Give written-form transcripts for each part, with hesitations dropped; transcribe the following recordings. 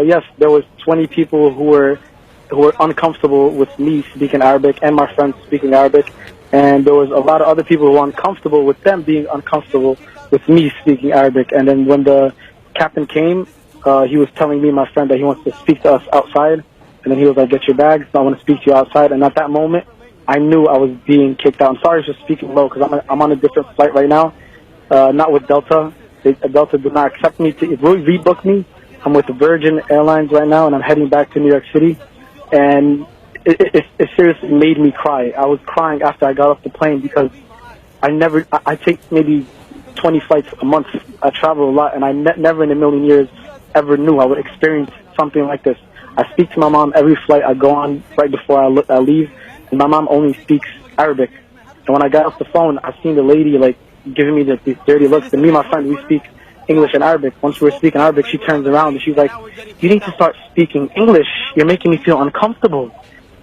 Yes, there was 20 people who were uncomfortable with me speaking Arabic and my friends speaking Arabic, and there was a lot of other people who were uncomfortable with them being uncomfortable with me speaking Arabic. And then when the captain came, he was telling me and my friend that he wants to speak to us outside, and then he was like, "Get your bags, I want to speak to you outside." And at that moment, I knew I was being kicked out. I'm sorry for speaking low because I'm on a different flight right now, not with Delta. Delta did not accept me to rebook me. I'm with Virgin Airlines right now, and I'm heading back to New York City. And it seriously made me cry. I was crying after I got off the plane because I take maybe 20 flights a month. I travel a lot, and I never in a million years ever knew I would experience something like this. I speak to my mom every flight I go on right before I leave, and my mom only speaks Arabic. And when I got off the phone, I seen the lady like giving me these dirty looks. And me and my friend, we speak English and Arabic. Once we were speaking Arabic, she turns around and she's like, "You need to start speaking English. You're making me feel uncomfortable."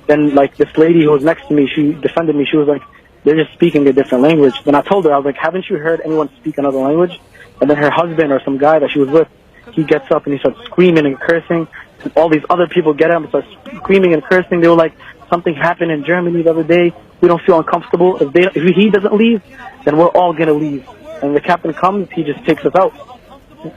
Then like this lady who was next to me, she defended me. She was like, "They're just speaking a different language." Then I told her, I was like, "Haven't you heard anyone speak another language?" And then her husband or some guy that she was with, he gets up and he starts screaming and cursing. And all these other people get up and start screaming and cursing. They were like, "Something happened in Germany the other day. We don't feel uncomfortable. If he doesn't leave, then we're all gonna leave." And the captain comes, he just takes us out.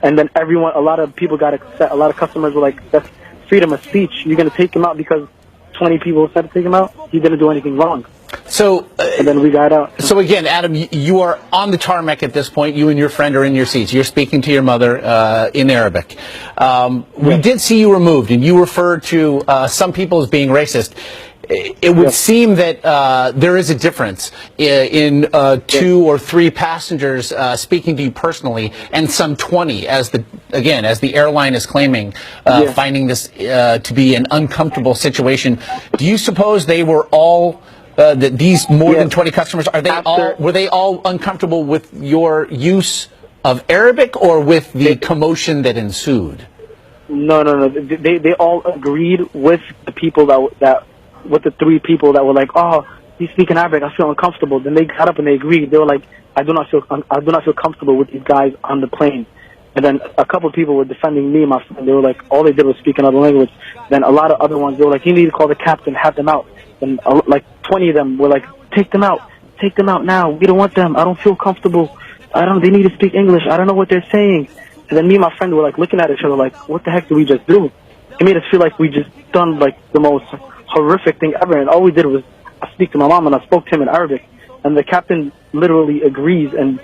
And then a lot of people got upset. A lot of customers were like, "That's freedom of speech. You're gonna take him out because 20 people said to take him out? He didn't do anything wrong." So, and then we got out. So again, Adam, you are on the tarmac at this point. You and your friend are in your seats. You're speaking to your mother in Arabic. We did see you removed, and you referred to some people as being racist. It would seem that there is a difference in 2 or 3 passengers speaking to you personally, and some 20, as the airline is claiming, finding this to be an uncomfortable situation. Do you suppose they were all? That these more than 20 customers, were they all uncomfortable with your use of Arabic or with the commotion that ensued? No. They all agreed with the people with the 3 people that were like, "Oh, he's speaking Arabic. I feel uncomfortable." Then they got up and they agreed. They were like, I do not feel comfortable with these guys on the plane." And then a couple of people were defending me and my friend. They were like, all they did was speak another language. Then a lot of other ones, they were like, "You need to call the captain, have them out." And like 20 of them were like, take them out now. We don't want them. I don't feel comfortable. They need to speak English. I don't know what they're saying." And then me and my friend were like looking at each other like, what the heck did we just do? It made us feel like we just done like the most horrific thing ever. And all we did was I speak to my mom and I spoke to him in Arabic. And the captain literally agrees and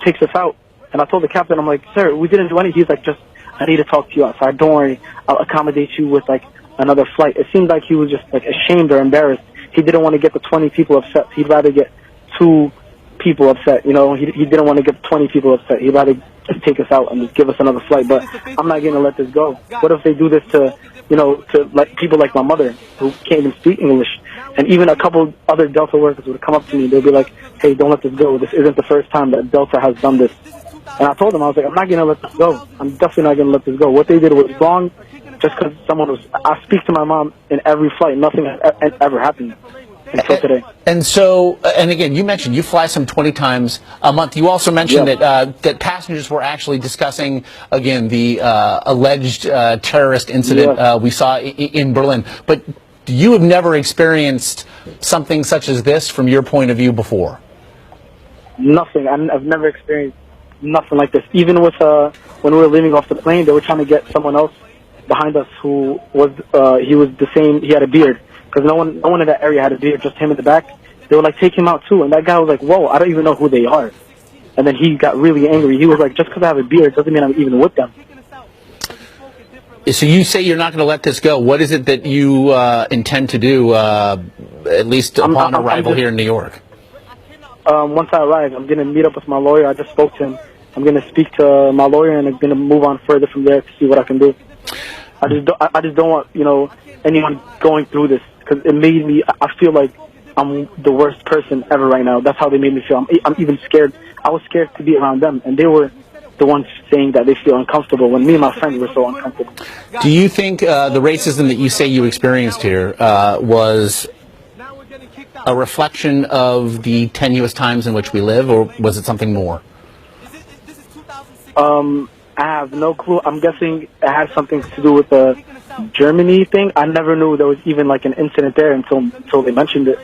takes us out. And I told the captain, I'm like, "Sir, we didn't do anything." He's like, "Just, I need to talk to you outside. Don't worry. I'll accommodate you with like another flight." It seemed like he was just like ashamed or embarrassed. He didn't want to get the 20 people upset. He'd rather get 2 people upset. You know, he didn't want to get 20 people upset. He'd rather just take us out and just give us another flight. But I'm not going to let this go. What if they do this to like people like my mother who can't even speak English? And even a couple other Delta workers would come up to me. They'd be like, "Hey, don't let this go. This isn't the first time that Delta has done this." And I told them, I was like, "I'm not going to let this go. I'm definitely not going to let this go. What they did was wrong. Just because I speak to my mom in every flight. Nothing has ever happened until today." And so, and again, you mentioned you fly some 20 times a month. You also mentioned that passengers were actually discussing, again, the alleged terrorist incident we saw in Berlin. But you have never experienced something such as this from your point of view before? Nothing. I've never experienced nothing like this. Even with when we were leaving off the plane, they were trying to get someone else behind us who was he was the same. He had a beard because no one in that area had a beard. Just him in the back. They were like, "Take him out too." And that guy was like, "Whoa, I don't even know who they are." And then he got really angry. He was like, "Just because I have a beard doesn't mean I'm even with them." So you say you're not going to let this go. What is it that you intend to do, at least upon arrival here in New York? Once I arrive, I'm going to meet up with my lawyer. I just spoke to him. I'm going to speak to my lawyer, and I'm going to move on further from there to see what I can do. I just don't want anyone going through this because it made me. I feel like I'm the worst person ever right now. That's how they made me feel. I'm even scared. I was scared to be around them, and they were the ones saying that they feel uncomfortable when me and my friends were so uncomfortable. Do you think the racism that you say you experienced here was a reflection of the tenuous times in which we live, or was it something more? I have no clue. I'm guessing it has something to do with the Germany thing. I never knew there was even like an incident there until they mentioned it.